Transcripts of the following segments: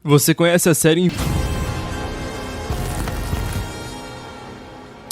Você conhece a série...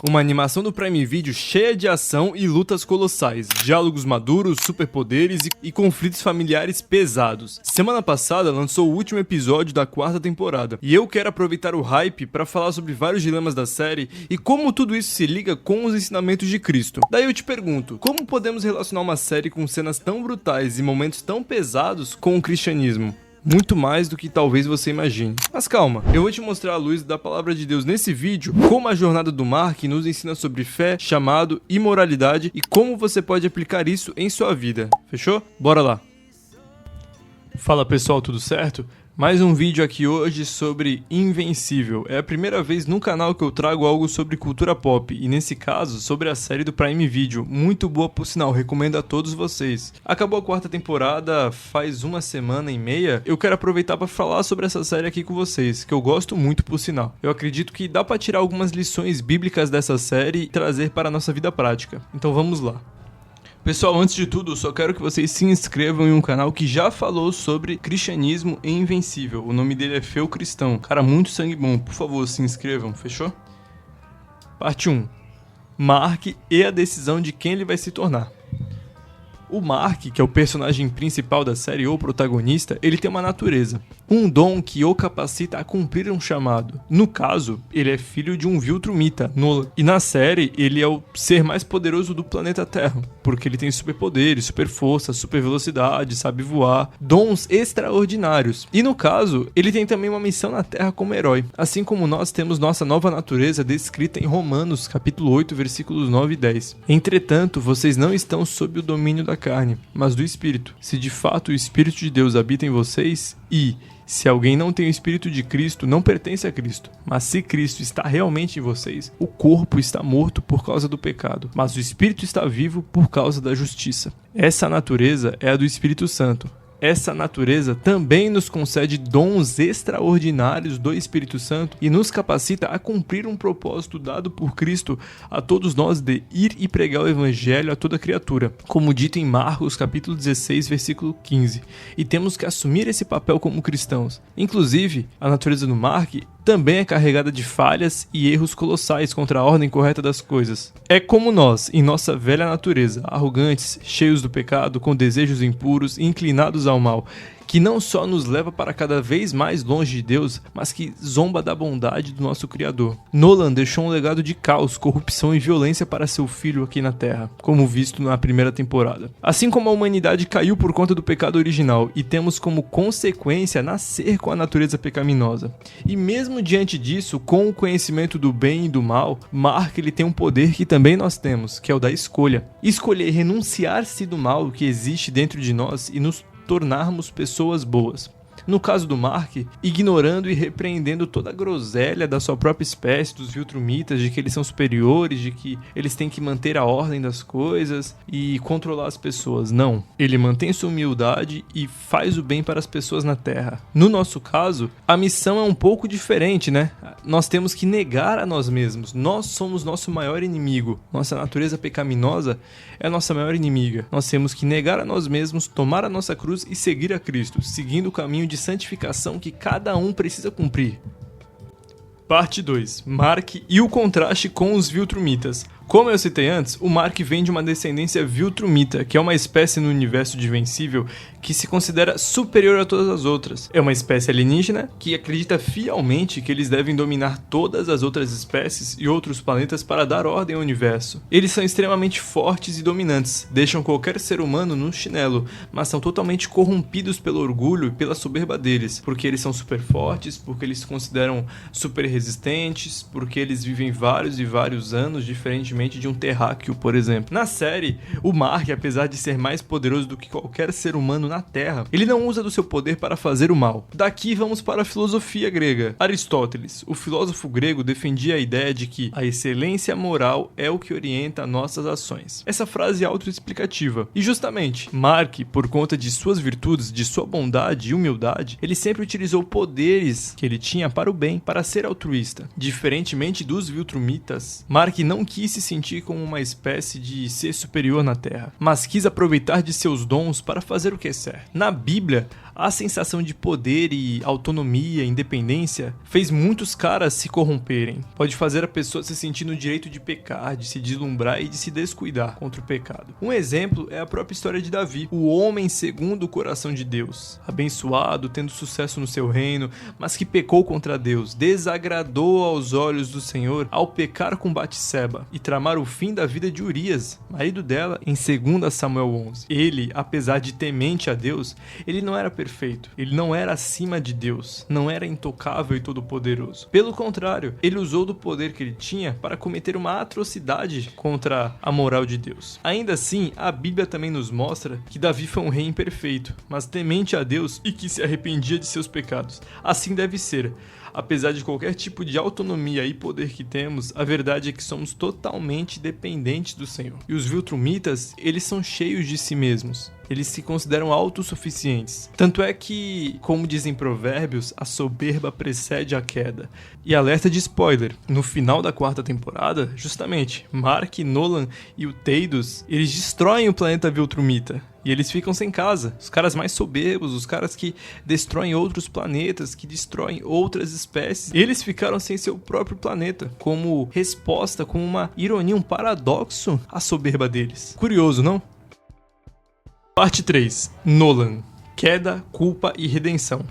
Uma animação do Prime Video cheia de ação e lutas colossais, diálogos maduros, superpoderes e conflitos familiares pesados. Semana passada lançou o último episódio da 4ª temporada, e eu quero aproveitar o hype para falar sobre vários dilemas da série e como tudo isso se liga com os ensinamentos de Cristo. Daí eu te pergunto, como podemos relacionar uma série com cenas tão brutais e momentos tão pesados com o cristianismo? Muito mais do que talvez você imagine. Mas calma, eu vou te mostrar a luz da palavra de Deus nesse vídeo, como a jornada do Mark nos ensina sobre fé, chamado e moralidade e como você pode aplicar isso em sua vida. Fechou? Bora lá! Fala pessoal, tudo certo? Mais um vídeo aqui hoje sobre Invencível. É a primeira vez no canal que eu trago algo sobre cultura pop, e nesse caso, sobre a série do Prime Video. Muito boa por sinal, recomendo a todos vocês. Acabou a 4ª temporada faz uma semana e meia. Eu quero aproveitar para falar sobre essa série aqui com vocês, que eu gosto muito por sinal. Eu acredito que dá para tirar algumas lições bíblicas dessa série e trazer para a nossa vida prática. Então vamos lá. Pessoal, antes de tudo, só quero que vocês se inscrevam em um canal que já falou sobre cristianismo e Invencível. O nome dele é Feu Cristão. Cara, muito sangue bom. Por favor, se inscrevam, fechou? Parte 1. Mark e a decisão de quem ele vai se tornar. O Mark, que é o personagem principal da série ou protagonista, ele tem uma natureza, um dom que o capacita a cumprir um chamado. No caso, ele é filho de um Viltrumita, Nolan. E na série, ele é o ser mais poderoso do planeta Terra, porque ele tem superpoderes, super força, super velocidade, sabe voar, dons extraordinários. E no caso, ele tem também uma missão na Terra como herói, assim como nós temos nossa nova natureza descrita em Romanos, capítulo 8, versículos 9 e 10. Entretanto, vocês não estão sob o domínio da carne, mas do Espírito. Se de fato o Espírito de Deus habita em vocês, e se alguém não tem o Espírito de Cristo, não pertence a Cristo. Mas se Cristo está realmente em vocês, o corpo está morto por causa do pecado, mas o Espírito está vivo por causa da justiça. Essa natureza é a do Espírito Santo. Essa natureza também nos concede dons extraordinários do Espírito Santo e nos capacita a cumprir um propósito dado por Cristo a todos nós de ir e pregar o Evangelho a toda criatura, como dito em Marcos capítulo 16, versículo 15. E temos que assumir esse papel como cristãos. Inclusive, a natureza do Mark também é carregada de falhas e erros colossais contra a ordem correta das coisas. É como nós, em nossa velha natureza, arrogantes, cheios do pecado, com desejos impuros e inclinados ao mal, que não só nos leva para cada vez mais longe de Deus, mas que zomba da bondade do nosso Criador. Nolan deixou um legado de caos, corrupção e violência para seu filho aqui na Terra, como visto na primeira temporada. Assim como a humanidade caiu por conta do pecado original e temos como consequência nascer com a natureza pecaminosa. E mesmo diante disso, com o conhecimento do bem e do mal, Mark ele tem um poder que também nós temos, que é o da escolha. Escolher renunciar-se do mal que existe dentro de nós e nos tornarmos pessoas boas. No caso do Mark, ignorando e repreendendo toda a groselha da sua própria espécie, dos Viltrumitas, de que eles são superiores, de que eles têm que manter a ordem das coisas e controlar as pessoas. Não. Ele mantém sua humildade e faz o bem para as pessoas na Terra. No nosso caso, a missão é um pouco diferente, né? Nós temos que negar a nós mesmos. Nós somos nosso maior inimigo. Nossa natureza pecaminosa é a nossa maior inimiga. Nós temos que negar a nós mesmos, tomar a nossa cruz e seguir a Cristo, seguindo o caminho de santificação que cada um precisa cumprir. Parte 2. Mark e o contraste com os Viltrumitas. Como eu citei antes, o Mark vem de uma descendência Viltrumita, que é uma espécie no universo de Invencível que se considera superior a todas as outras. É uma espécie alienígena que acredita fielmente que eles devem dominar todas as outras espécies e outros planetas para dar ordem ao universo. Eles são extremamente fortes e dominantes, deixam qualquer ser humano no chinelo, mas são totalmente corrompidos pelo orgulho e pela soberba deles, porque eles são super fortes, porque eles se consideram super resistentes, porque eles vivem vários e vários anos, diferentemente de um terráqueo, por exemplo. Na série, o Mark, apesar de ser mais poderoso do que qualquer ser humano na Terra, ele não usa do seu poder para fazer o mal. Daqui vamos para a filosofia grega. Aristóteles, o filósofo grego, defendia a ideia de que a excelência moral é o que orienta nossas ações. Essa frase é autoexplicativa. E justamente, Mark, por conta de suas virtudes, de sua bondade e humildade, ele sempre utilizou poderes que ele tinha para o bem, para ser altruísta. Diferentemente dos Viltrumitas, Mark não quis se sentir como uma espécie de ser superior na Terra, mas quis aproveitar de seus dons para fazer o que é certo. Na Bíblia, A sensação de poder e autonomia, independência, fez muitos caras se corromperem. Pode fazer a pessoa se sentir no direito de pecar, de se deslumbrar e de se descuidar contra o pecado. Um exemplo é a própria história de Davi, o homem segundo o coração de Deus, abençoado, tendo sucesso no seu reino, mas que pecou contra Deus, desagradou aos olhos do Senhor ao pecar com Batseba e tramar o fim da vida de Urias, marido dela, em 2 Samuel 11. Ele, apesar de temente a Deus, ele não era perfeito, ele não era acima de Deus, não era intocável e todo-poderoso. Pelo contrário, ele usou do poder que ele tinha para cometer uma atrocidade contra a moral de Deus. Ainda assim, a Bíblia também nos mostra que Davi foi um rei imperfeito, mas temente a Deus e que se arrependia de seus pecados. Assim deve ser. Apesar de qualquer tipo de autonomia e poder que temos, a verdade é que somos totalmente dependentes do Senhor. E os viltrumitas, eles são cheios de si mesmos. Eles se consideram autossuficientes. Tanto é que, como dizem provérbios, a soberba precede a queda. E alerta de spoiler, no final da 4ª temporada, justamente, Mark, Nolan e o Teidos, eles destroem o planeta Viltrumita. E eles ficam sem casa. Os caras mais soberbos, os caras que destroem outros planetas, que destroem outras espécies, eles ficaram sem seu próprio planeta, como resposta, como uma ironia, um paradoxo à soberba deles. Curioso, não? Parte 3. Nolan. Queda, culpa e redenção.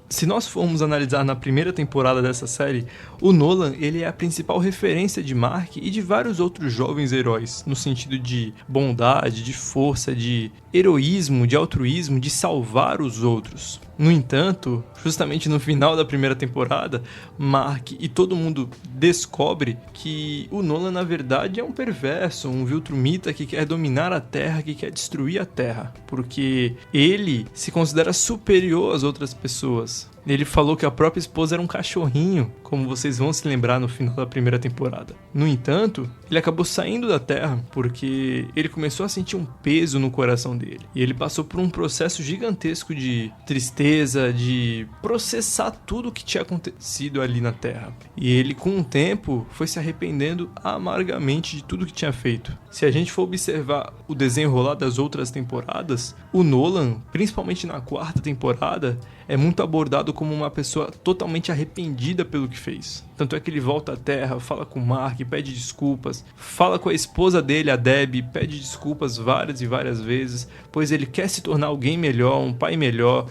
Se nós formos analisar na primeira temporada dessa série, o Nolan ele é a principal referência de Mark e de vários outros jovens heróis, no sentido de bondade, de força, de heroísmo, de altruísmo, de salvar os outros. No entanto, justamente no final da primeira temporada, Mark e todo mundo descobre que o Nolan na verdade é um perverso, um viltrumita que quer dominar a Terra, que quer destruir a Terra, porque ele se considera superior às outras pessoas. Ele falou que a própria esposa era um cachorrinho, como vocês vão se lembrar no final da primeira temporada. No entanto, ele acabou saindo da Terra porque ele começou a sentir um peso no coração dele. E ele passou por um processo gigantesco de tristeza, de processar tudo o que tinha acontecido ali na Terra. E ele, com o tempo, foi se arrependendo amargamente de tudo que tinha feito. Se a gente for observar o desenrolar das outras temporadas, o Nolan, principalmente na 4ª temporada, é muito abordado como uma pessoa totalmente arrependida pelo que fez. Tanto é que ele volta à Terra, fala com o Mark, pede desculpas, fala com a esposa dele, a Debbie, pede desculpas várias e várias vezes, pois ele quer se tornar alguém melhor,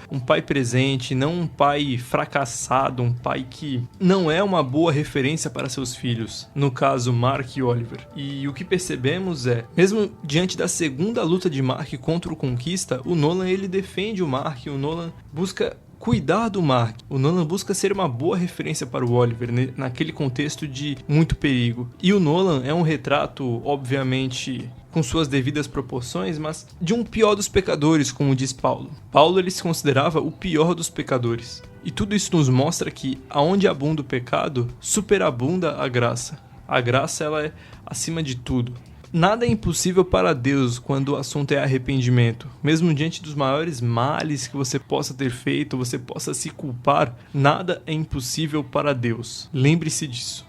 um pai presente, não um pai fracassado, um pai que não é uma boa referência para seus filhos, no caso Mark e Oliver. E o que percebemos é, mesmo diante da segunda luta de Mark contra o Conquista, o Nolan ele defende o Mark, o Nolan busca cuidar do Mark. O Nolan busca ser uma boa referência para o Oliver, naquele contexto de muito perigo. E o Nolan é um retrato, obviamente, com suas devidas proporções, mas de um pior dos pecadores, como diz Paulo. Paulo ele se considerava o pior dos pecadores. E tudo isso nos mostra que, aonde abunda o pecado, superabunda a graça. A graça ela é acima de tudo. Nada é impossível para Deus quando o assunto é arrependimento. Mesmo diante dos maiores males que você possa ter feito, você possa se culpar, nada é impossível para Deus. Lembre-se disso.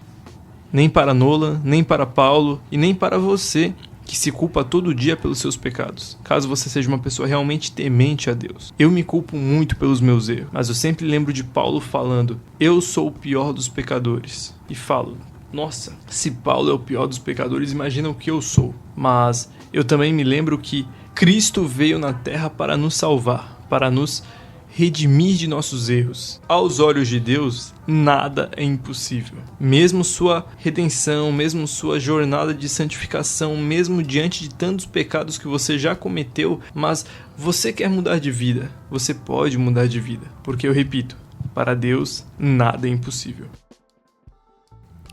Nem para Nolan, nem para Paulo e nem para você que se culpa todo dia pelos seus pecados. Caso você seja uma pessoa realmente temente a Deus. Eu me culpo muito pelos meus erros, mas eu sempre lembro de Paulo falando: eu sou o pior dos pecadores. E falo: nossa, se Paulo é o pior dos pecadores, imagina o que eu sou. Mas eu também me lembro que Cristo veio na Terra para nos salvar, para nos redimir de nossos erros. Aos olhos de Deus, nada é impossível. Mesmo sua redenção, mesmo sua jornada de santificação, mesmo diante de tantos pecados que você já cometeu, mas você quer mudar de vida, você pode mudar de vida. Porque eu repito, para Deus, nada é impossível.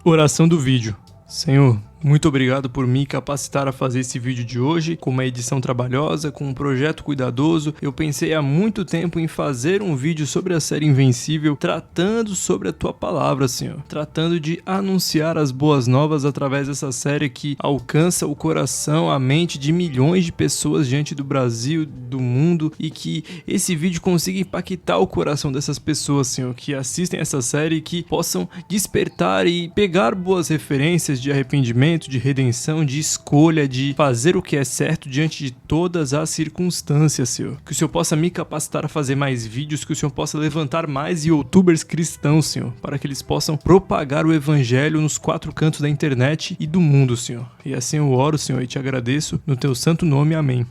Oração do vídeo. Senhor, muito obrigado por me capacitar a fazer esse vídeo de hoje, com uma edição trabalhosa, com um projeto cuidadoso. Eu pensei há muito tempo em fazer um vídeo sobre a série Invencível, tratando sobre a tua palavra, Senhor. Tratando de anunciar as boas novas através dessa série que alcança o coração, a mente de milhões de pessoas diante do Brasil, do mundo, e que esse vídeo consiga impactar o coração dessas pessoas, Senhor, que assistem essa série e que possam despertar e pegar boas referências de arrependimento, arrependimento, de redenção, de escolha, de fazer o que é certo diante de todas as circunstâncias, Senhor. Que o Senhor possa me capacitar a fazer mais vídeos, que o Senhor possa levantar mais youtubers cristãos, Senhor, para que eles possam propagar o evangelho nos 4 cantos da internet e do mundo, Senhor. E assim eu oro, Senhor, e te agradeço no teu santo nome. Amém.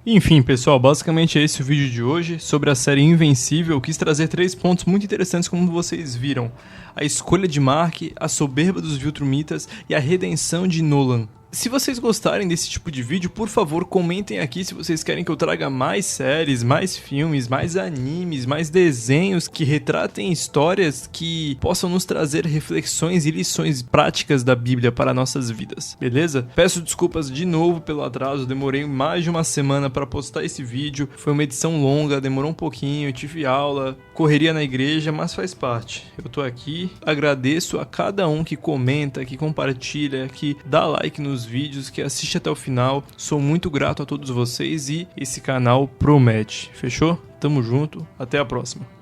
Enfim, pessoal, basicamente é esse o vídeo de hoje sobre a série Invencível. Eu quis trazer 3 pontos muito interessantes, como vocês viram: a escolha de Mark, a soberba dos Viltrumitas e a redenção de Nolan. Se vocês gostarem desse tipo de vídeo, por favor, comentem aqui se vocês querem que eu traga mais séries, mais filmes, mais animes, mais desenhos que retratem histórias que possam nos trazer reflexões e lições práticas da Bíblia para nossas vidas, beleza? Peço desculpas de novo pelo atraso, demorei mais de uma semana para postar esse vídeo, foi uma edição longa, demorou um pouquinho, eu tive aula, correria na igreja, mas faz parte. Eu tô aqui, agradeço a cada um que comenta, que compartilha, que dá like nos vídeos, que assiste até o final. Sou muito grato a todos vocês e esse canal promete. Fechou? Tamo junto, até a próxima.